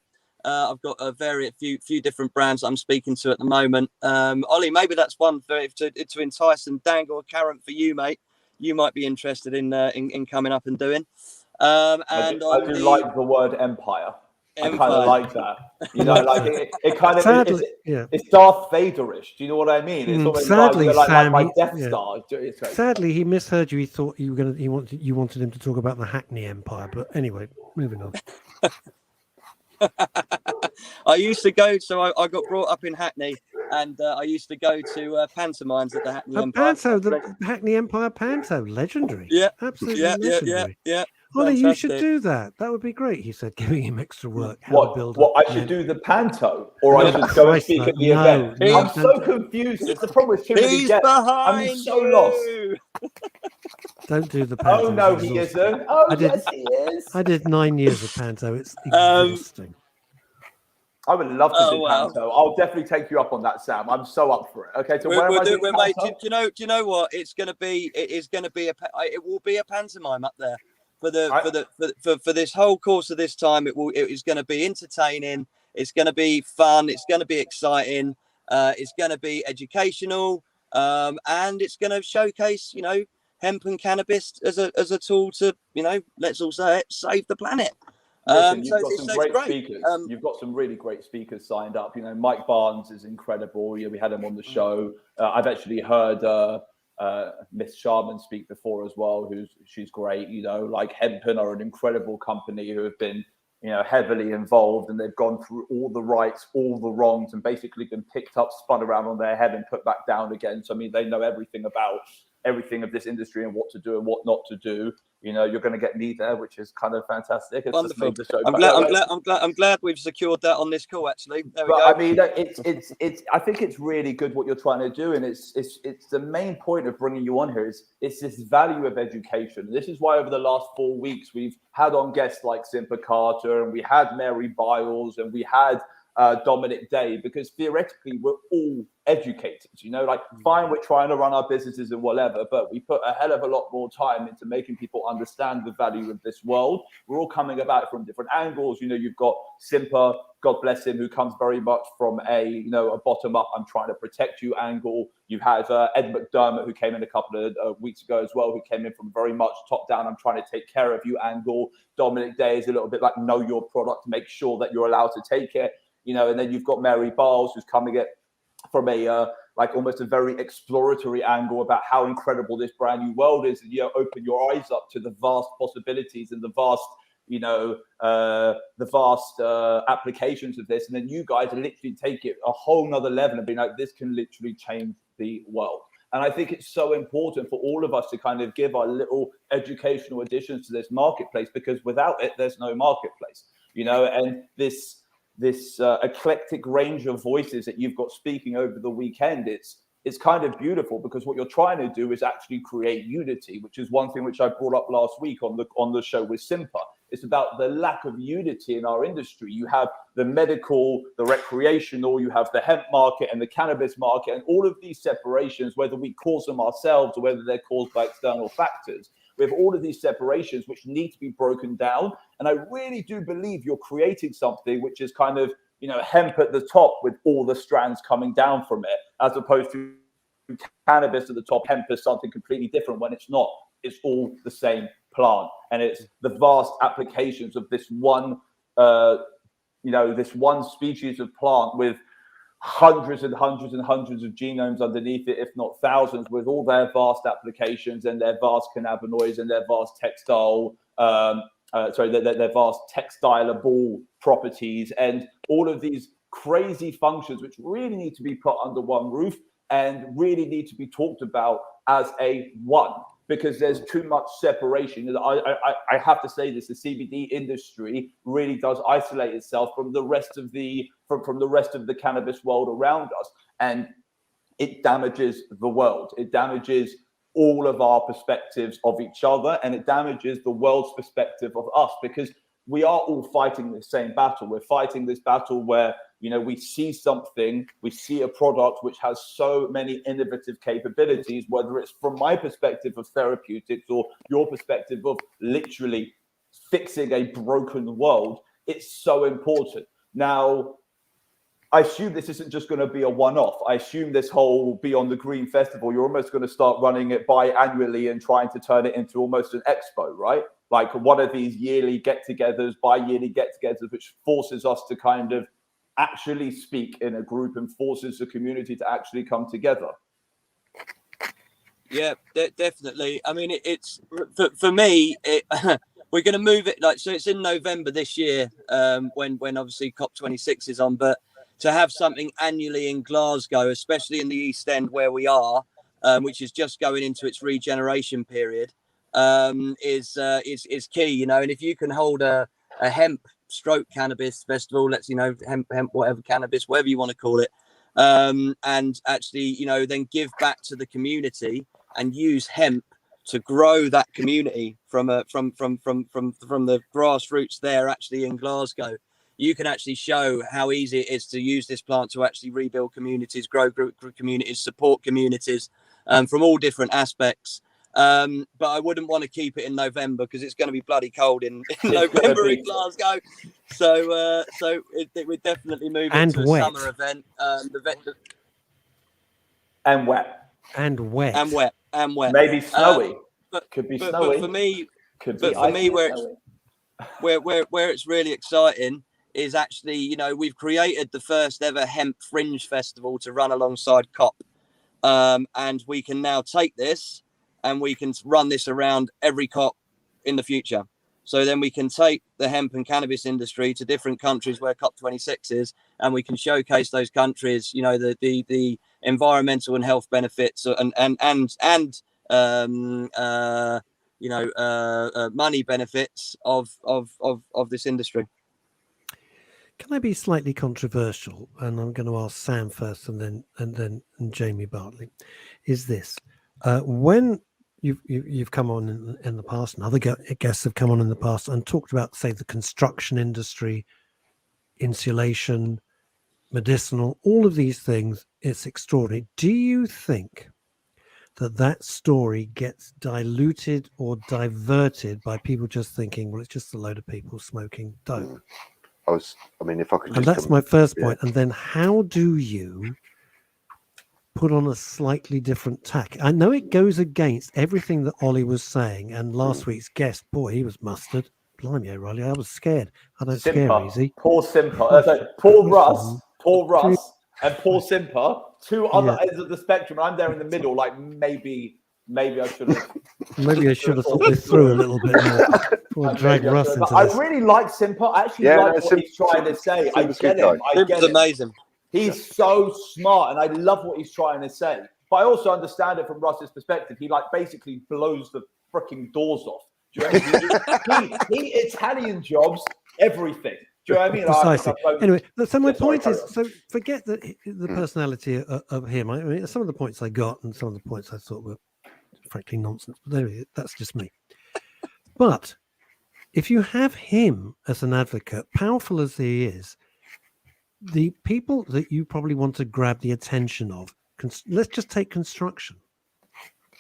I've got a few different brands I'm speaking to at the moment. Ollie, maybe that's one to entice and dangle a carrot for you, mate. You might be interested in coming up and doing. I do like the word empire. I kind of like that. It kind of Sadly, it's Darth Vader-ish. Do you know what I mean? It's almost sadly, Sam, like Death Star. Sadly, he misheard you. He thought you wanted him to talk about the Hackney Empire. But anyway, moving on. I used to go, so I got brought up in Hackney, and I used to go to pantomimes at the Hackney Empire. The Hackney Empire Panto, legendary. Yeah, absolutely legendary. Yeah. Ollie, you should do that. That would be great. He said, giving him extra work. What I should do the panto, or I should go and speak at the event. I'm so confused. It's the problem with too many guests. I'm so lost. Don't do the panto. Oh no, he isn't. Oh yes, he is. I did 9 years of panto. It's exhausting. I would love to do panto. I'll definitely take you up on that, Sam. I'm so up for it. Okay, so where am I doing panto? Do you know what? It will be a pantomime up there. For this whole course of this time, it is going to be entertaining. It's going to be fun. It's going to be exciting. It's going to be educational, and it's going to showcase, hemp and cannabis as a tool to, let's all say it, save the planet. Listen, you've got some great speakers. You've got some really great speakers signed up. Mike Barnes is incredible. We had him on the show. I've actually heard Miss Sharman speak before as well. She's great. Like Hempen are an incredible company who have been heavily involved, and they've gone through all the rights, all the wrongs, and basically been picked up, spun around on their head, and put back down again. So they know everything about everything of this industry and what to do and what not to do. You're going to get me there, which is kind of fantastic. It's wonderful. I'm glad we've secured that on this call. Actually, there we go. I mean, it's. I think it's really good what you're trying to do, and it's the main point of bringing you on here is it's this value of education. This is why over the last 4 weeks we've had on guests like Simpa Carter, and we had Mary Biles, and we had Dominic Day, because theoretically we're all educated, fine, we're trying to run our businesses and whatever, but we put a hell of a lot more time into making people understand the value of this world. We're all coming about it from different angles. You've got Simpa, God bless him, who comes very much from a bottom up, I'm trying to protect you angle. You have Ed McDermott, who came in a couple of weeks ago as well, who came in from very much top down, I'm trying to take care of you angle. Dominic Day is a little bit like know your product, make sure that you're allowed to take it. And then you've got Mary Biles, who's coming at from a almost a very exploratory angle about how incredible this brand new world is, and open your eyes up to the vast possibilities and the vast the vast applications of this, and then you guys literally take it a whole nother level and be like, this can literally change the world. And I think it's so important for all of us to kind of give our little educational additions to this marketplace, because without it, there's no marketplace, and this eclectic range of voices that you've got speaking over the weekend, it's kind of beautiful, because what you're trying to do is actually create unity, which is one thing which I brought up last week on the show with Simpa. It's about the lack of unity in our industry. You have the medical, the recreational, you have the hemp market and the cannabis market, and all of these separations, whether we cause them ourselves or whether they're caused by external factors. We have all of these separations which need to be broken down. And I really do believe you're creating something which is kind of, hemp at the top with all the strands coming down from it, as opposed to cannabis at the top, hemp is something completely different, when it's not. It's all the same plant, and it's the vast applications of this one, this one species of plant with hundreds and hundreds and hundreds of genomes underneath it, if not thousands, with all their vast applications and their vast cannabinoids and their vast their vast textileable properties, and all of these crazy functions which really need to be put under one roof and really need to be talked about as a one, because there's too much separation. I have to say this: the CBD industry really does isolate itself from the rest of the cannabis world around us, and it damages the world. It damages all of our perspectives of each other, and it damages the world's perspective of us, because we are all fighting the same battle. We're fighting this battle where, we see something, we see a product which has so many innovative capabilities, whether it's from my perspective of therapeutics or your perspective of literally fixing a broken world. It's so important. Now, I assume this isn't just going to be a one-off. I assume this whole Beyond the Green Festival, you're almost going to start running it biannually and trying to turn it into almost an expo, right? Like one of these yearly get-togethers, bi-yearly get-togethers, which forces us to kind of actually speak in a group and forces the community to actually come together. Yeah, definitely. I mean, it's for me. We're going to move it so it's in November this year, when obviously COP26 is on. But to have something annually in Glasgow, especially in the East End where we are, which is just going into its regeneration period, is key. And if you can hold a hemp / cannabis festival, hemp, whatever, cannabis, whatever you want to call it, and actually, then give back to the community and use hemp to grow that community from the grassroots there, actually in Glasgow. You can actually show how easy it is to use this plant to actually rebuild communities, grow communities, support communities, from all different aspects. But I wouldn't want to keep it in November, because it's going to be bloody cold in November in Glasgow. So we're definitely moving to a summer event. And wet. Maybe snowy. Could be snowy. But for me, where it's really exciting is actually, we've created the first ever hemp fringe festival to run alongside COP, and we can now take this and we can run this around every COP in the future. So then we can take the hemp and cannabis industry to different countries where COP26 is, and we can showcase those countries, the environmental and health benefits and money benefits of this industry. Can I be slightly controversial? And I'm going to ask Sam first, and then Jamie Bartley. Is this when you've come on in the past, and other guests have come on in the past and talked about, say, the construction industry, insulation, medicinal, all of these things? It's extraordinary. Do you think that story gets diluted or diverted by people just thinking, well, it's just a load of people smoking dope? If I could just... And that's my first point. And then how do you put on a slightly different tack? I know it goes against everything that Ollie was saying, and last week's guest, boy, he was mustard. Blimey, O'Reilly, I was scared. I don't scare easy. Paul Simpa. Paul Russ and Paul Simpa, two other ends of the spectrum. I'm there in the middle, like maybe Maybe I should have. Maybe I should have thought this through a little bit more before I drag Russ into I this. really like Simple. I actually like what he's trying to say. I get him. I get It's him. amazing. He's so smart, and I love what he's trying to say. But I also understand it from Russ's perspective. He like basically blows the freaking doors off. Do you know what I mean? he Italian jobs everything. Do you know what I mean? Precisely. Anyway, so my Yeah, sorry, point is, carry on. so forget the personality of him. I mean, some of the points I got and some of the points I thought were frankly nonsense. But anyway, that's just me. But if you have him as an advocate, powerful as he is, the people that you probably want to grab the attention of, let's just take construction.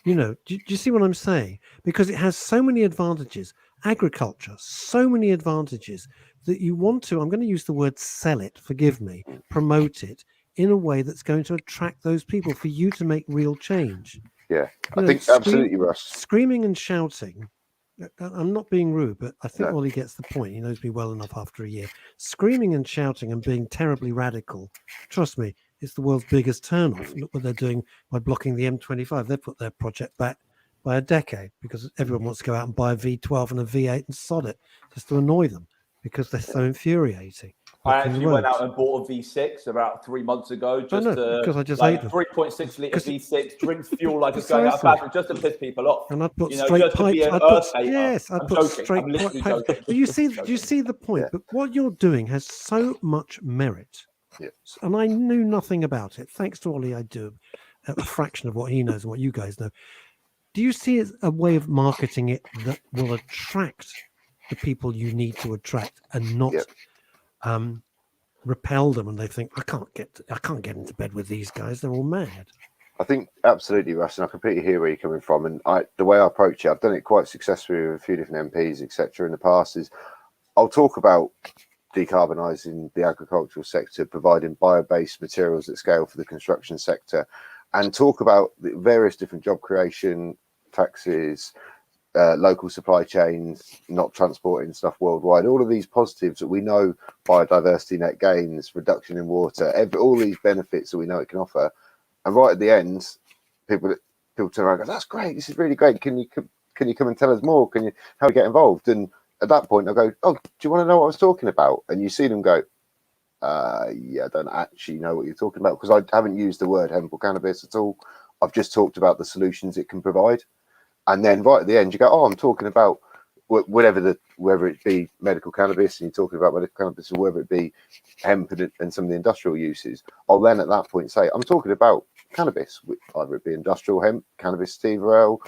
You know, do you see what I'm saying? Because it has so many advantages. Agriculture, so many advantages that you want to, I'm going to use the word sell it, forgive me, promote it in a way that's going to attract those people for you to make real change. Yeah, I think absolutely, Russ. Screaming and shouting. I'm not being rude, but I think No. Ollie gets the point. He knows me well enough after a year. Screaming and shouting and being terribly radical, trust me, it's the world's biggest turnoff. Look what they're doing by blocking the M25. They put their project back by a decade because everyone wants to go out and buy a V12 and a V8 and sod it just to annoy them because they're so infuriating. I actually went out and bought a V6 about 3 months ago, just because I just like hate them. 3.6 litre V6, drinks fuel like it's going out of fashion, just to piss people off. And I'd put You know, straight just to be pipes. an I'd put, earth hater. yes, I'd I'm put joking. straight I'm literally pipes. joking. Do you see the point? Yeah. But what you're doing has so much merit. Yeah. And I knew nothing about it. Thanks to Ollie, I do a fraction of what he knows and what you guys know. Do you see it as a way of marketing it that will attract the people you need to attract and not repel them? And they think, I can't get into bed with these guys. They're all mad. I think absolutely, Russ, and I completely hear where you're coming from. And the way I approach it, I've done it quite successfully with a few different MPs, etc. in the past, is I'll talk about decarbonising the agricultural sector, providing bio-based materials at scale for the construction sector, and talk about the various different job creation, taxes, local supply chains, not transporting stuff worldwide, all of these positives that we know, biodiversity net gains, reduction in water, all these benefits that we know it can offer. And right at the end, people turn around and go, that's great, this is really great, can you come and tell us more, how do you get involved? And at that point, I'll go, oh, do you want to know what I was talking about? And you see them go, yeah, I don't actually know what you're talking about, because I haven't used the word hemp or cannabis at all. I've just talked about the solutions it can provide. And then right at the end, you go, oh, I'm talking about whether it be medical cannabis, and you're talking about medical cannabis, or whether it be hemp and some of the industrial uses. I'll then at that point say, I'm talking about cannabis, either it be industrial hemp, cannabis sativa oil,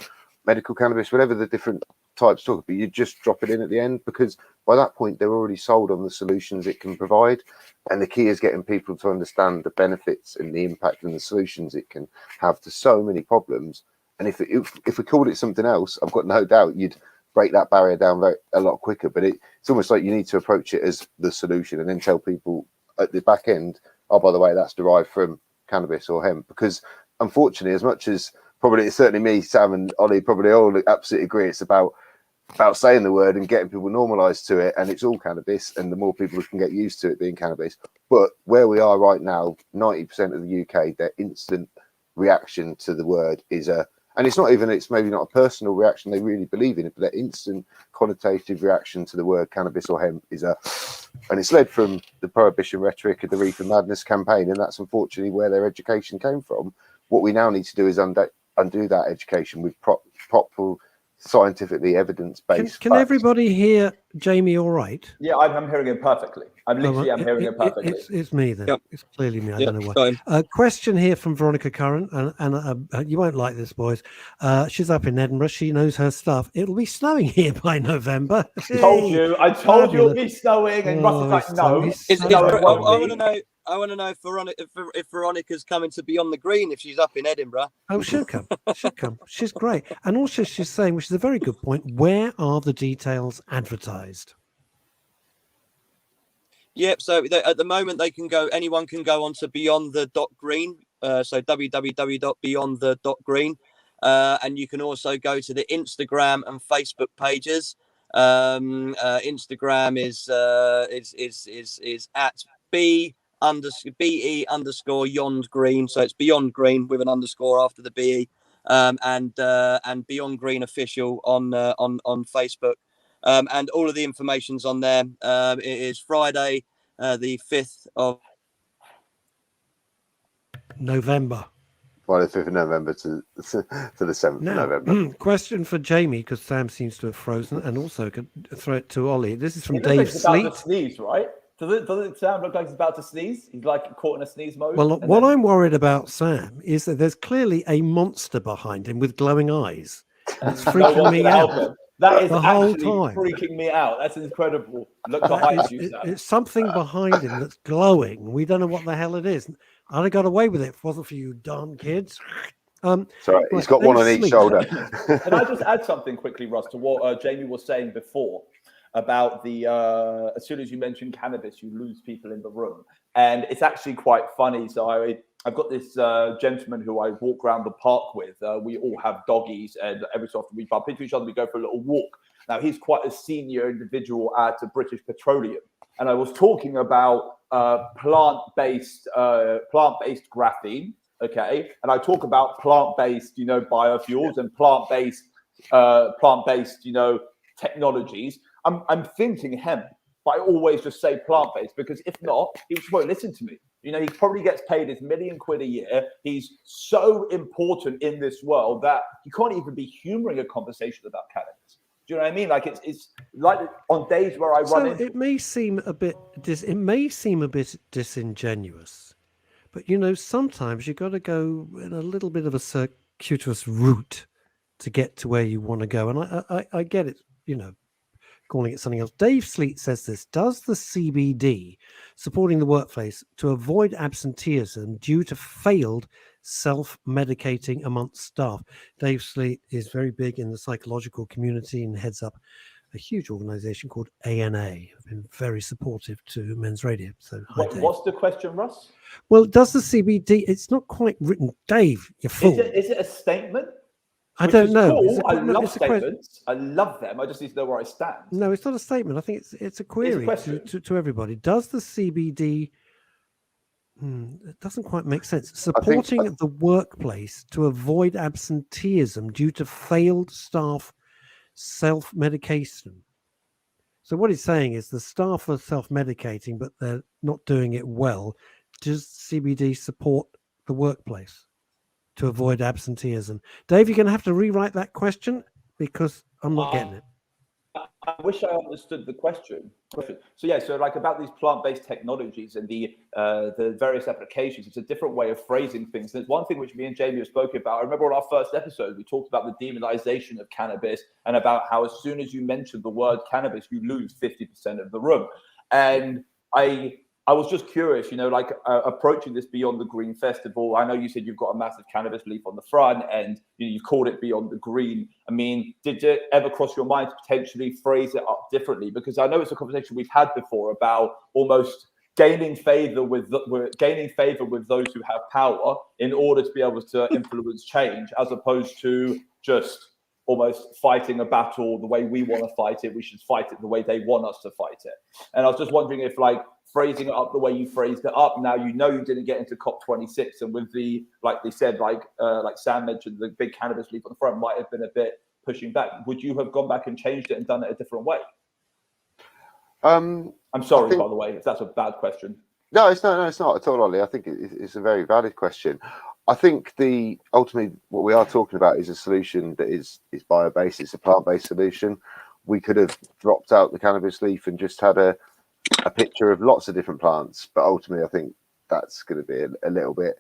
medical cannabis, whatever the different types talk, but you just drop it in at the end, because by that point they're already sold on the solutions it can provide. And the key is getting people to understand the benefits and the impact and the solutions it can have to so many problems. And if we called it something else, I've got no doubt you'd break that barrier down a lot quicker. But it's almost like you need to approach it as the solution and then tell people at the back end, oh, by the way, that's derived from cannabis or hemp. Because unfortunately, as much as probably it's certainly me, Sam and Ollie probably all absolutely agree, it's about saying the word and getting people normalized to it, and it's all cannabis, and the more people who can get used to it being cannabis. But where we are right now, 90% of the UK, their instant reaction to the word is and it's maybe not a personal reaction, they really believe in it, but their instant connotative reaction to the word cannabis or hemp is and it's led from the prohibition rhetoric of the Reefer Madness campaign, and that's unfortunately where their education came from. What we now need to do is undo that education with proper, scientifically evidence-based. Can everybody hear Jamie all right? Yeah, I'm hearing it perfectly. I'm hearing it perfectly. It's me then. Yep. It's clearly me. I don't know why. Fine. Question here from Veronica Curran, and you won't like this, boys. She's up in Edinburgh. She knows her stuff. It'll be snowing here by November. I told you it'll be snowing, and Russ is like, no. I want to know if Veronica's coming to Beyond the Green, if she's up in Edinburgh. Oh, she'll come. She's great. And also she's saying, which is a very good point, where are the details advertised? Yep. So at the moment, anyone can go onto beyondthe.green. So www.beyondthe.green. And you can also go to the Instagram and Facebook pages. Instagram is at BE_Yond Green. So it's Beyond Green with an underscore after the BE. and Beyond Green Official on Facebook. And all of the information's on there. It is Friday, the 5th of November. Friday, 5th of November to the 7th of November. Question for Jamie, because Sam seems to have frozen, and also could throw it to Ollie. This is from It looks like Dave he's about Sleet. to sneeze, right? Does it sound like he's about to sneeze? He's like caught in a sneeze mode. Well, what I'm worried about, Sam, is that there's clearly a monster behind him with glowing eyes. It's freaking me out. That is the whole actually time. freaking me out. That's incredible. Look behind you, Sam. It's something behind him that's glowing. We don't know what the hell it is. I'd have got away with it if it wasn't for you darn kids. Sorry, he's got one on each shoulder. Can I just add something quickly, Russ, to what Jamie was saying before about the as soon as you mention cannabis, you lose people in the room, and it's actually quite funny. So I've got this gentleman who I walk around the park with. We all have doggies, and every so often we bump into each other. We go for a little walk. Now he's quite a senior individual at British Petroleum, and I was talking about plant-based graphene. Okay, and I talk about plant-based, biofuels and plant-based, technologies. I'm thinking hemp, but I always just say plant-based because if not, he just won't listen to me. He probably gets paid his £1 million a year. He's so important in this world that you can't even be humoring a conversation about cannabis. Do you know what I mean? Like it's like on days where I run into. It may seem a bit disingenuous, but sometimes you got to go in a little bit of a circuitous route to get to where you want to go, and I get it. Calling it something else. Dave Sleet says this: does the CBD supporting the workplace to avoid absenteeism due to failed self-medicating amongst staff? Dave Sleet is very big in the psychological community and heads up a huge organization called ANA. I've been very supportive to Men's Radio. So, hi, Dave. What's the question, Russ? Well, does the CBD? It's not quite written, Dave. You fool. Is it a statement? I don't know. Cool. I love statements. I love them. I just need to know where I stand. No, it's not a statement. I think it's a query to everybody. Does the CBD? It doesn't quite make sense. Supporting the workplace to avoid absenteeism due to failed staff self-medication. So what he's saying is the staff are self-medicating, but they're not doing it well. Does CBD support the workplace to avoid absenteeism? Dave, you're going to have to rewrite that question because I'm not getting it. I wish I understood the question. So like about these plant-based technologies and the various applications, it's a different way of phrasing things. There's one thing which me and Jamie have spoken about. I remember on our first episode, we talked about the demonization of cannabis and about how as soon as you mention the word cannabis, you lose 50% of the room. And I was just curious, approaching this Beyond the Green Festival. I know you said you've got a massive cannabis leaf on the front and you called it Beyond the Green. I mean, did it ever cross your mind to potentially phrase it up differently? Because I know it's a conversation we've had before about almost gaining favor with those who have power in order to be able to influence change, as opposed to just almost fighting a battle the way we want to fight it. We should fight it the way they want us to fight it. And I was just wondering if phrasing it up the way you phrased it up. Now you didn't get into COP26, and with the like Sam mentioned, the big cannabis leaf on the front might have been a bit pushing back. Would you have gone back and changed it and done it a different way? I'm sorry, by the way, if that's a bad question. No, it's not at all, Ollie. I think it's a very valid question. I think ultimately what we are talking about is a solution that is bio-based. It's a plant-based solution. We could have dropped out the cannabis leaf and just had a picture of lots of different plants, but ultimately I think that's going to be a little bit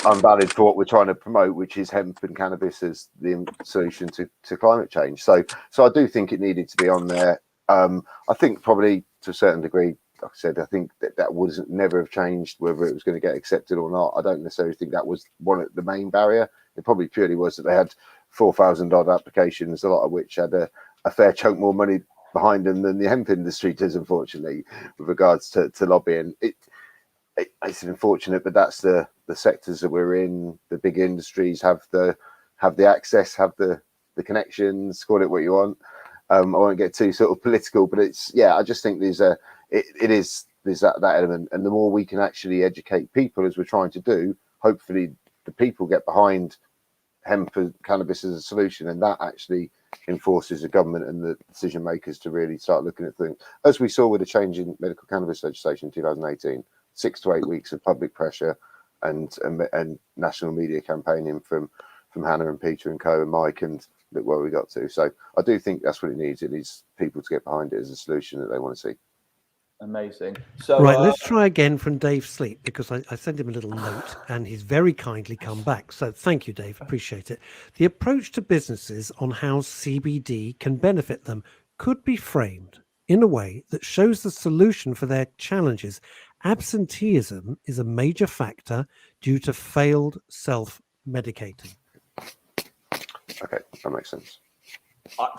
unvalid for what we're trying to promote, which is hemp and cannabis as the solution to climate change. So I do think it needed to be on there. I think probably to a certain degree, like I said, I think that would never have changed whether it was going to get accepted or not. I don't necessarily think that was the main barrier. It probably purely was that they had 4,000 odd applications, a lot of which had a fair chunk more money behind them than the hemp industry does, unfortunately, with regards to lobbying. It's unfortunate, but that's the sectors that we're in. The big industries have the access, have the connections, call it what you want. I won't get too sort of political, but I just think there's that element, and the more we can actually educate people as we're trying to do, hopefully the people get behind hemp and cannabis as a solution, and that actually enforces the government and the decision makers to really start looking at things, as we saw with the change in medical cannabis legislation in 2018. 6 to 8 weeks of public pressure and national media campaigning from Hannah and Peter and Co and Mike, and look where we got to. So I do think that's what it needs. It needs people to get behind it as a solution that they want to see. Amazing. So right, let's try again from Dave Sleep, because I sent him a little note and he's very kindly come back. So thank you, Dave. Appreciate it. The approach to businesses on how CBD can benefit them could be framed in a way that shows the solution for their challenges. Absenteeism is a major factor due to failed self-medicating. Okay, that makes sense.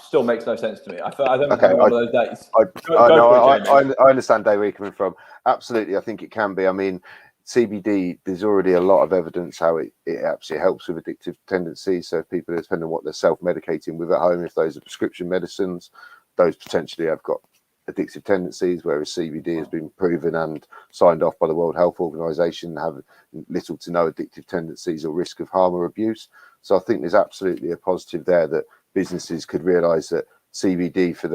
Still makes no sense to me. I don't Okay, think one of those days. I understand, Dave, where you're coming from. Absolutely, I think it can be. I mean, CBD, there's already a lot of evidence how it actually helps with addictive tendencies. So if people are depending on what they're self-medicating with at home, if those are prescription medicines, those potentially have got addictive tendencies, whereas CBD has been proven and signed off by the World Health Organization, have little to no addictive tendencies or risk of harm or abuse. So I think there's absolutely a positive there that businesses could realize that CBD for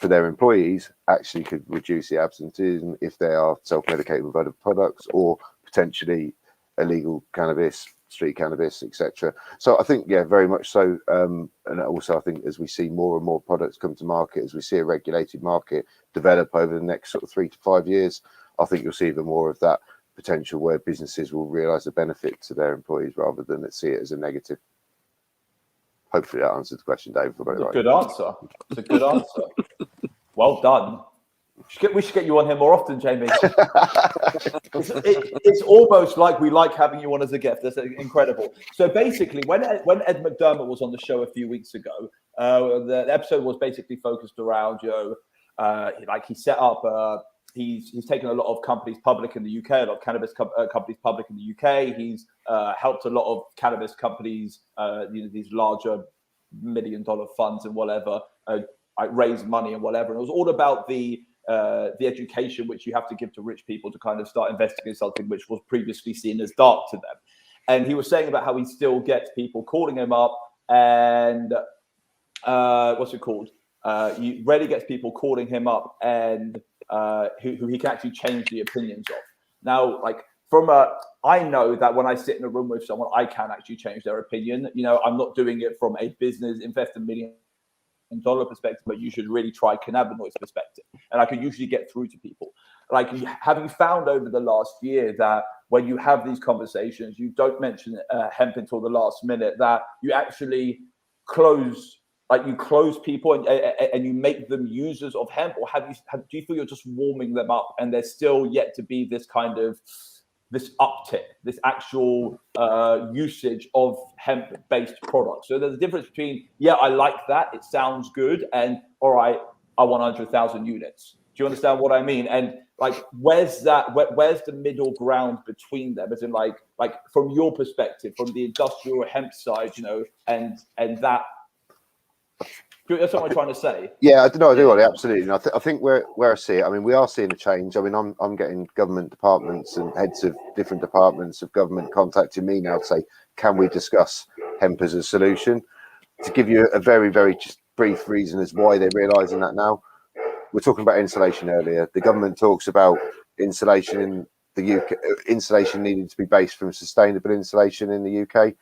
their employees actually could reduce the absenteeism if they are self-medicating with other products or potentially illegal cannabis, street cannabis, etc. So I think, yeah, very much so. And also I think as we see more and more products come to market, as we see a regulated market develop over the next sort of 3 to 5 years, I think you'll see even more of that potential where businesses will realize the benefit to their employees rather than see it as a negative. Hopefully that answers the question, Dave. It's a good answer. It's a good answer. Well done. We should get you on here more often, Jamie. It's almost like we like having you on as a guest. That's incredible. So basically, when Ed McDermott was on the show a few weeks ago, the episode was basically focused around, like he set up, he's taken a lot of companies public in the UK, a lot of cannabis companies public in the UK. He's helped a lot of cannabis companies, these larger $1 million funds and whatever, raise money and whatever. And it was all about the education which you have to give to rich people to kind of start investing in something which was previously seen as dark to them. And he was saying about how he still gets people calling him up and he rarely gets people calling him up and who he can actually change the opinions of. Now, like I know that when I sit in a room with someone, I can actually change their opinion. I'm not doing it from a business investor $1 million perspective, but you should really try cannabinoids perspective. And I can usually get through to people. Like, have you found over the last year that when you have these conversations, you don't mention hemp until the last minute, that you actually close people and you make them users of hemp? Or do you feel you're just warming them up and there's still yet to be this kind of this uptick, this actual usage of hemp-based products? So there's a difference between, yeah, I like that, it sounds good, and all right, I want 100,000 units. Do you understand what I mean? And like, where's the middle ground between them? As in, like from your perspective, from the industrial hemp side, and that. That's what I'm trying to say. Yeah, I do, Ollie, absolutely. I think where I see it, I mean, we are seeing a change. I mean, I'm getting government departments and heads of different departments of government contacting me now to say, can we discuss hemp as a solution? To give you a very, very just brief reason as why they're realising that now. We're talking about insulation earlier. The government talks about insulation in the UK. Insulation needing to be based from sustainable insulation in the UK.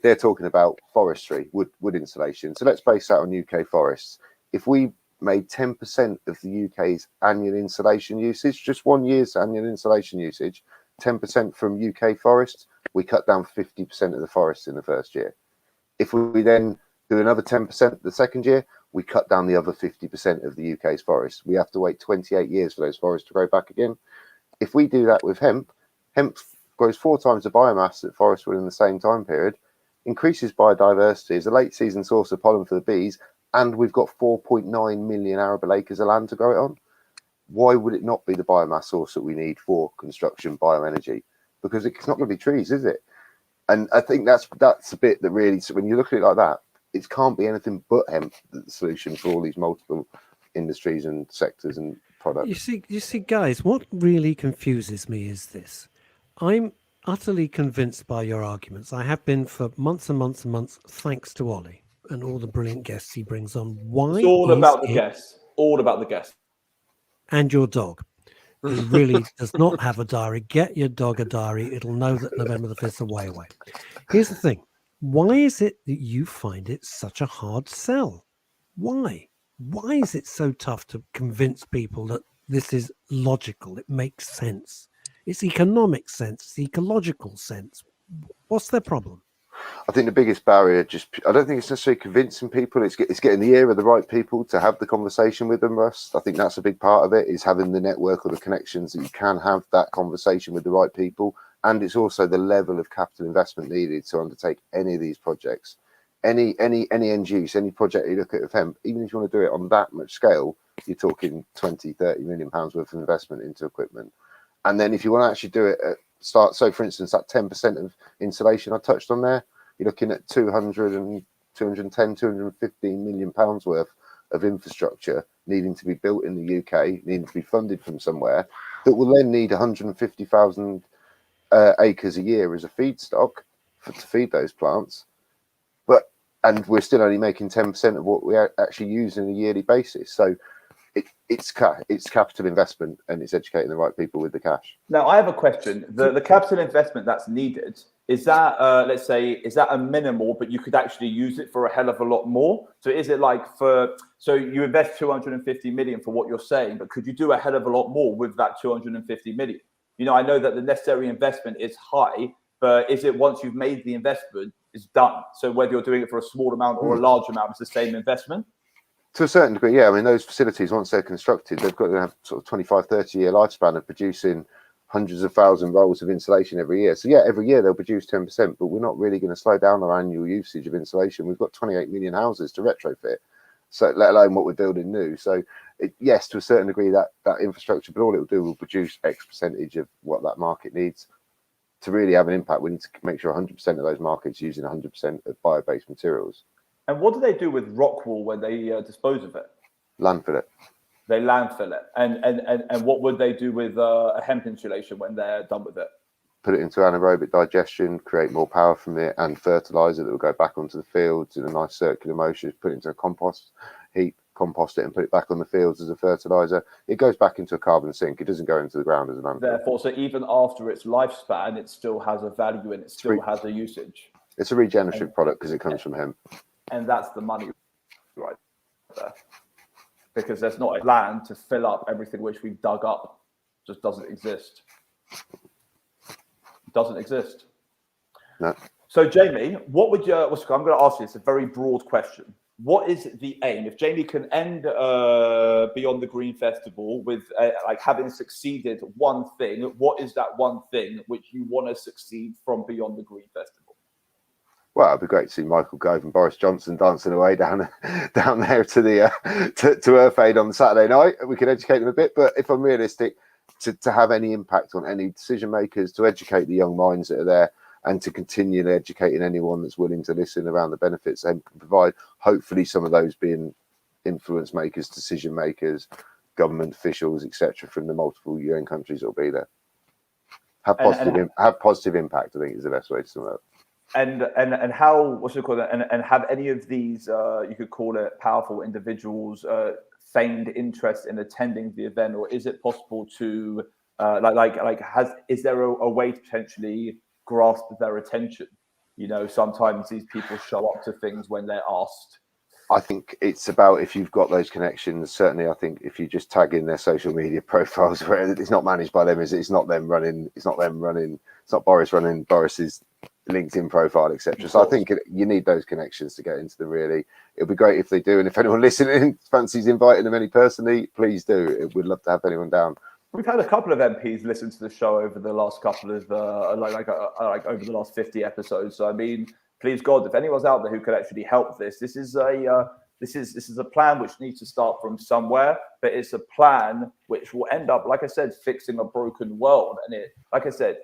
They're talking about forestry, wood insulation. So let's base that on UK forests. If we made 10% of the UK's annual insulation usage, just 1 year's annual insulation usage, 10% from UK forests, we cut down 50% of the forests in the first year. If we then do another 10% the second year, we cut down the other 50% of the UK's forests. We have to wait 28 years for those forests to grow back again. If we do that with hemp grows 4 times the biomass that forests would in the same time period, increases biodiversity, is a late season source of pollen for the bees, and we've got 4.9 million arable acres of land to grow it on. Why would it not be the biomass source that we need for construction bioenergy? Because it's not going to be trees, is it? And I think that's a bit that really, so when you look at it like that, it can't be anything but hemp the solution for all these multiple industries and sectors and products. You see, guys, what really confuses me is this. I'm utterly convinced by your arguments. I have been for months and months and months, thanks to Ollie and all the brilliant guests he brings on. Why It's all is about the it, guests. All about the guests. and your dog, who really does not have a diary? Get your dog a diary. It'll know that November the 5th is away. Here's the thing. Why is it that you find it such a hard sell? Why? Why is it so tough to convince people that this is logical? It makes sense. It's economic sense. It's ecological sense. What's their problem? I think the biggest barrier, I don't think it's necessarily convincing people. It's getting the ear of the right people to have the conversation with them, Russ. I think that's a big part of it, is having the network or the connections that you can have that conversation with the right people. And it's also the level of capital investment needed to undertake any of these projects. Any end use, any project you look at of hemp, even if you want to do it on that much scale, you're talking 20, 30 million pounds worth of investment into equipment. And then if you want to actually do it at start, so for instance, that 10% of insulation I touched on there, you're looking at 210, 215 million pounds worth of infrastructure needing to be built in the UK, needing to be funded from somewhere, that will then need 150,000 acres a year as a feedstock to feed those plants. And we're still only making 10% of what we actually use on a yearly basis. So it's capital investment, and it's educating the right people with the cash. Now, I have a question. The capital investment that's needed, is that, let's say, is that a minimal, but you could actually use it for a hell of a lot more? So is it like so you invest 250 million for what you're saying, but could you do a hell of a lot more with that 250 million? You know, I know that the necessary investment is high, but is it once you've made the investment, it's done? So whether you're doing it for a small amount or a large amount, it's the same investment? To a certain degree, yeah. I mean, those facilities, once they're constructed, they've got to have sort of 25, 30 year lifespan of producing hundreds of thousand rolls of insulation every year. So yeah, every year they'll produce 10%, but we're not really going to slow down our annual usage of insulation. We've got 28 million houses to retrofit, so let alone what we're building new. So yes, to a certain degree, that infrastructure, but all it will do will produce X percentage of what that market needs. To really have an impact, we need to make sure 100% of those markets using 100% of bio-based materials. And what do they do with rock wool when they dispose of it? Landfill it. They landfill it. And what would they do with a hemp insulation when they're done with it? Put it into anaerobic digestion, create more power from it, and fertilizer that will go back onto the fields in a nice circular motion. Put it into a compost heap, compost it, and put it back on the fields as a fertilizer. It goes back into a carbon sink. It doesn't go into the ground as a landfill. Therefore, so even after its lifespan, it still has a value and it still has a usage. It's a regenerative product because it comes from hemp. And that's the money right there. Because there's not a land to fill up everything which we've dug up. It just doesn't exist. It doesn't exist. No. So, Jamie, what would I'm going to ask you, it's a very broad question. What is the aim? If Jamie can end Beyond the Green Festival with like having succeeded one thing, what is that one thing which you want to succeed from Beyond the Green Festival? Well, it'd be great to see Michael Gove and Boris Johnson dancing away down there to the to Earth Aid on Saturday night. We could educate them a bit, but if I'm realistic, to have any impact on any decision makers, to educate the young minds that are there, and to continue educating anyone that's willing to listen around the benefits they can provide. Hopefully, some of those being influence makers, decision makers, government officials, etc., from the multiple UN countries that will be there. Have positive impact, I think, is the best way to sum it up. And how, what's it called? And have any of these, you could call it, powerful individuals feigned interest in attending the event, or is it possible to is there a way to potentially grasp their attention? You know, sometimes these people show up to things when they're asked. I think it's about, if you've got those connections, certainly I think if you just tag in their social media profiles, where it's not managed by them, it's not Boris running Boris's LinkedIn profile, etc. So I think you need those connections to get into the really. It'll be great if they do, and if anyone listening fancies inviting them any personally, please do. We'd love to have anyone down. We've had a couple of MPs listen to the show over the last couple of over the last 50 episodes. So I mean, please God, if anyone's out there who could actually help this is a plan which needs to start from somewhere, but it's a plan which will end up, like I said, fixing a broken world. And it, like I said,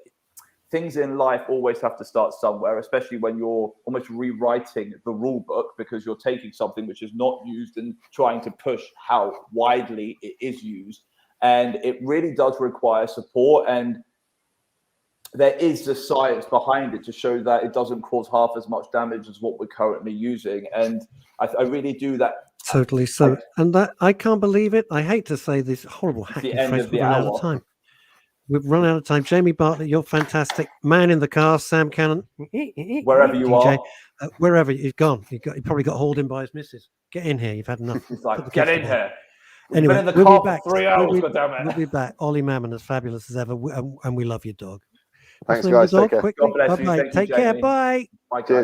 things in life always have to start somewhere, especially when you're almost rewriting the rule book because you're taking something which is not used and trying to push how widely it is used. And it really does require support. And there is the science behind it to show that it doesn't cause half as much damage as what we're currently using. And I really do that. Totally so. And that I can't believe it. I hate to say this horrible hacking end phrase, of the we've run out hour. of time. We've run out of time. Jamie Bartlett, you're fantastic. Man in the car, Sam Cannon. Wherever you DJ, are. Wherever you've gone. He probably got hauled in by his missus. Get in here. You've had enough. He's like, get in here. Anyway, been in the car for 3 hours. We'll be back. Ollie Mammon, as fabulous as ever. And we love you, dog. Thanks, guys. Take care. God bless you. Bye-bye. Thank you, Take care. Jamie. Bye. Bye, Cheers.